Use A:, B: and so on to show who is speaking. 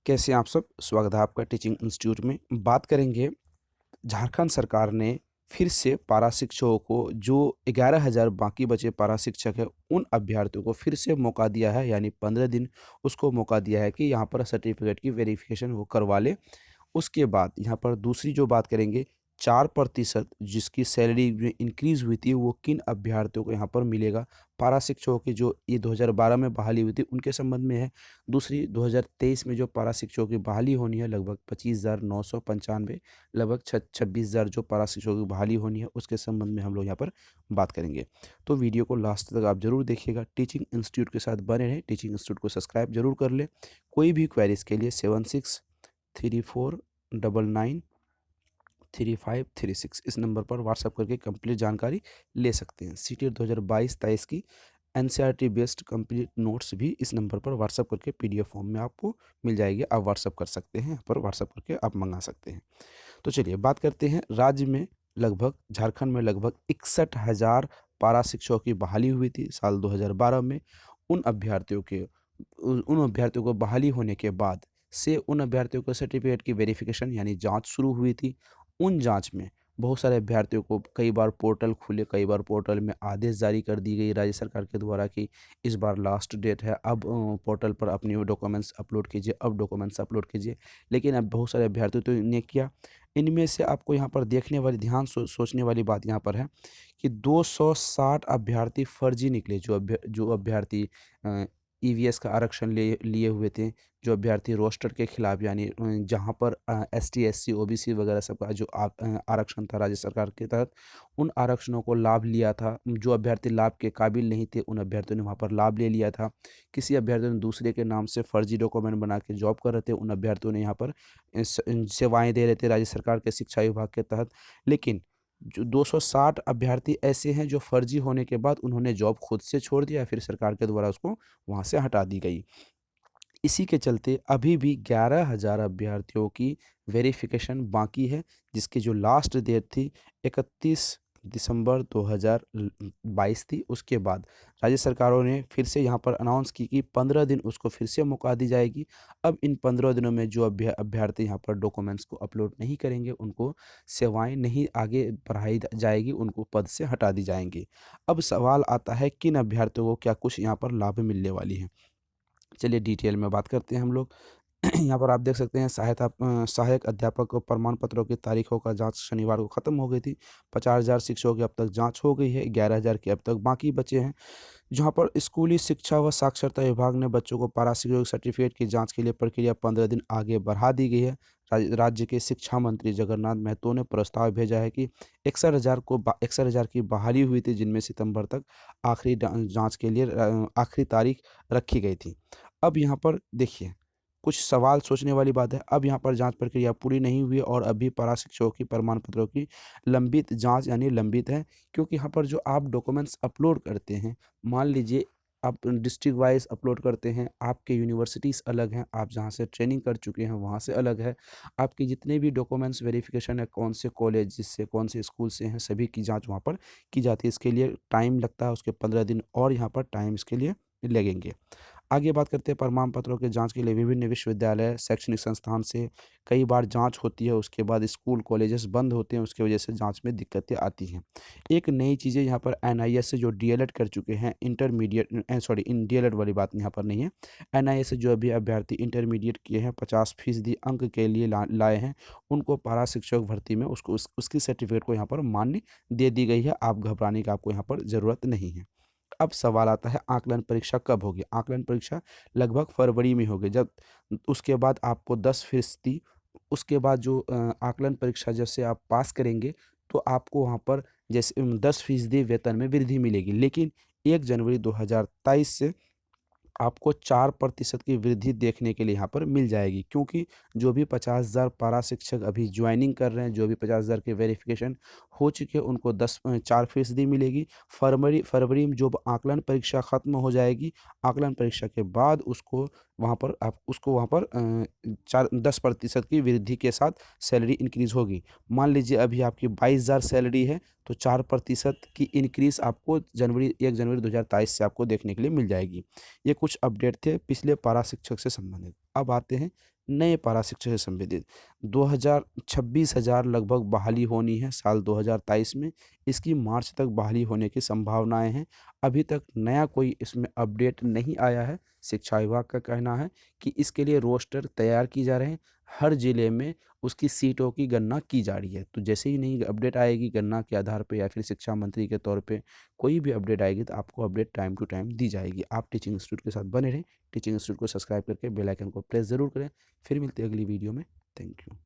A: कैसे हैं आप सब? स्वागत है आपका टीचिंग इंस्टीट्यूट में। बात करेंगे झारखंड सरकार ने फिर से पारा शिक्षकों को जो 11,000 बाकी बचे पारा शिक्षक हैं, उन अभ्यर्थियों को फिर से मौका दिया है, यानी 15 दिन उसको मौका दिया है कि यहाँ पर सर्टिफिकेट की वेरिफिकेशन वो करवा ले। उसके बाद यहाँ पर दूसरी जो बात करेंगे, 4% जिसकी सैलरी में इंक्रीज़ हुई थी, वो किन अभ्यर्थियों को यहाँ पर मिलेगा? पारा शिक्षकों की जो ये 2012 में बहाली हुई थी, उनके संबंध में है। दूसरी 2023 में जो पारा शिक्षकों की बहाली होनी है, लगभग 25,995, लगभग 26,000 जो पारा शिक्षकों की बहाली होनी है, उसके संबंध में हम लोग यहाँ पर बात करेंगे। तो वीडियो को लास्ट तक आप ज़रूर देखिएगा। टीचिंग इंस्टीट्यूट के साथ बने रहें। टीचिंग इंस्टीट्यूट को सब्सक्राइब जरूर कर लें। कोई भी क्वेरीज़ के लिए 7634993536 इस नंबर पर व्हाट्सएप करके कंप्लीट जानकारी ले सकते हैं। सीटेट 2022-23 की एनसीईआरटी बेस्ड कंप्लीट नोट्स भी इस नंबर पर व्हाट्सएप करके पीडीएफ फॉर्म में आपको मिल जाएगी। आप व्हाट्सएप कर सकते हैं, यहाँ पर व्हाट्सएप करके आप मंगा सकते हैं। तो चलिए बात करते हैं। राज्य में लगभग झारखंड में लगभग 61,000 पारा शिक्षकों की बहाली हुई थी साल 2012 में। उन अभ्यर्थियों के उन अभ्यर्थियों को बहाली होने के बाद से उन अभ्यर्थियों को सर्टिफिकेट की वेरिफिकेशन यानी जांच शुरू हुई थी। उन जांच में बहुत सारे अभ्यर्थियों को कई बार पोर्टल खुले, कई बार पोर्टल में आदेश जारी कर दी गई राज्य सरकार के द्वारा कि इस बार लास्ट डेट है, अब पोर्टल पर अपनी डॉक्यूमेंट्स अपलोड कीजिए, अब डॉक्यूमेंट्स अपलोड कीजिए। लेकिन अब बहुत सारे अभ्यर्थियों तो ने किया। इनमें से आपको यहाँ पर देखने वाली सोचने वाली बात यहाँ पर है कि 260 अभ्यर्थी फर्जी निकले। जो अभ्यर्थी ईवीएस का आरक्षण लिए हुए थे, जो अभ्यर्थी रोस्टर के खिलाफ यानी जहाँ पर एसटी एससी ओबीसी वगैरह सबका जो आरक्षण था राज्य सरकार के तहत, उन आरक्षणों को लाभ लिया था। जो अभ्यर्थी लाभ के काबिल नहीं थे, उन अभ्यर्थियों ने वहाँ पर लाभ ले लिया था। किसी अभ्यर्थी ने दूसरे के नाम से फर्जी डॉक्यूमेंट बना के जॉब कर रहे थे, उन अभ्यर्थियों ने यहाँ पर सेवाएं दे रहे थे राज्य सरकार के शिक्षा विभाग के तहत। लेकिन जो 260 अभ्यर्थी ऐसे हैं जो फर्जी होने के बाद उन्होंने जॉब खुद से छोड़ दिया, फिर सरकार के द्वारा उसको वहाँ से हटा दी गई। इसी के चलते अभी भी 11,000 अभ्यर्थियों की वेरिफिकेशन बाकी है, जिसकी जो लास्ट डेट थी 31 दिसंबर 2022 थी। उसके बाद राज्य सरकारों ने फिर से यहाँ पर अनाउंस की कि 15 दिन उसको फिर से मौका दी जाएगी। अब इन 15 दिनों में जो अभ्यर्थी यहाँ पर डॉक्यूमेंट्स को अपलोड नहीं करेंगे, उनको सेवाएं नहीं आगे बढ़ाई जाएगी, उनको पद से हटा दी जाएंगी। अब सवाल आता है किन अभ्यर्थियों को क्या कुछ यहाँ पर लाभ मिलने वाली है। चलिए डिटेल में बात करते हैं हम लोग। यहाँ पर आप देख सकते हैं सहायक अध्यापक को प्रमाण पत्रों की तारीखों का जांच शनिवार को ख़त्म हो गई थी। 50,000 शिक्षकों की अब तक जांच हो गई है, 11,000 के अब तक बाकी बचे हैं। जहाँ पर स्कूली शिक्षा व साक्षरता विभाग ने बच्चों को पारा शिक्षक सर्टिफिकेट की जांच के लिए प्रक्रिया 15 दिन आगे बढ़ा दी गई है। राज्य के शिक्षा मंत्री जगन्नाथ महतो ने प्रस्ताव भेजा है कि 61,000 की बहाली हुई थी, जिनमें सितंबर तक आखिरी जांच के लिए आखिरी तारीख रखी गई थी। अब यहाँ पर देखिए, कुछ सवाल सोचने वाली बात है। अब यहाँ पर जांच प्रक्रिया पूरी नहीं हुई और अभी पारा शिक्षकों की प्रमाण पत्रों की लंबित जांच यानी लंबित है, क्योंकि यहाँ पर जो आप डॉक्यूमेंट्स अपलोड करते हैं, मान लीजिए आप डिस्ट्रिक्ट वाइज अपलोड करते हैं, आपके यूनिवर्सिटीज़ अलग हैं, आप जहाँ से ट्रेनिंग कर चुके हैं वहाँ से अलग है, आपके जितने भी डॉक्यूमेंट्स वेरिफिकेशन है, कौन से कॉलेज से कौन से स्कूल से हैं, सभी की जाँच वहाँ पर की जाती है। इसके लिए टाइम लगता है, उसके 15 दिन और यहाँ पर टाइम इसके लिए लगेंगे। आगे बात करते हैं प्रमाण पत्रों के जांच के लिए विभिन्न विश्वविद्यालय शैक्षणिक संस्थान से कई बार जांच होती है, उसके बाद स्कूल कॉलेजेस बंद होते हैं, उसकी वजह से जांच में दिक्कतें आती हैं। एक नई चीज़ें यहाँ पर एनआईएस से जो डीएलएड कर चुके हैं, इन डीएलएड वाली बात यहाँ पर नहीं है। एनआईएस से जो अभी अभ्यर्थी इंटरमीडिएट किए हैं, 50% अंक के लिए लाए हैं, उनको पारा शिक्षक भर्ती में उसकी सर्टिफिकेट को यहाँ पर मान्य दे दी गई है। आप घबराने की आपको यहाँ पर ज़रूरत नहीं है। अब सवाल आता है आकलन परीक्षा कब होगी? आकलन परीक्षा लगभग फरवरी में होगी। जब उसके बाद आपको 10% उसके बाद जो आकलन परीक्षा जब से आप पास करेंगे, तो आपको वहाँ पर जैसे 10% वेतन में वृद्धि मिलेगी। लेकिन 1 जनवरी 2023 से आपको 4% की वृद्धि देखने के लिए यहाँ पर मिल जाएगी, क्योंकि जो भी 50,000 पारा शिक्षक अभी ज्वाइनिंग कर रहे हैं, जो भी 50,000 के वेरिफिकेशन हो चुके हैं, उनको 4% मिलेगी। फरवरी में जो आकलन परीक्षा ख़त्म हो जाएगी, आकलन परीक्षा के बाद उसको वहाँ पर 10% की वृद्धि के साथ सैलरी इंक्रीज़ होगी। मान लीजिए अभी आपकी 22,000 सैलरी है, तो 4% की इंक्रीज़ आपको 1 जनवरी 2023 से आपको देखने के लिए मिल जाएगी। ये कुछ अपडेट थे पिछले पारा शिक्षक से संबंधित। अब आते हैं नए पारा शिक्षक से संबंधित 26,000 लगभग बहाली होनी है साल 2023 में। इसकी मार्च तक बहाली होने की संभावनाएं हैं। अभी तक नया कोई इसमें अपडेट नहीं आया है। शिक्षा विभाग का कहना है कि इसके लिए रोस्टर तैयार की जा रहे हैं। हर जिले में उसकी सीटों की गणना की जा रही है। तो जैसे ही नई अपडेट आएगी गणना के आधार पे या फिर शिक्षा मंत्री के तौर पे कोई भी अपडेट आएगी तो आपको अपडेट टाइम टू टाइम दी जाएगी। आप टीचिंग इंस्टीट्यूट के साथ बने रहें। टीचिंग इंस्टीट्यूट को सब्सक्राइब करके बेल आइकन को प्रेस ज़रूर करें। फिर मिलते हैं अगली वीडियो में। Thank you.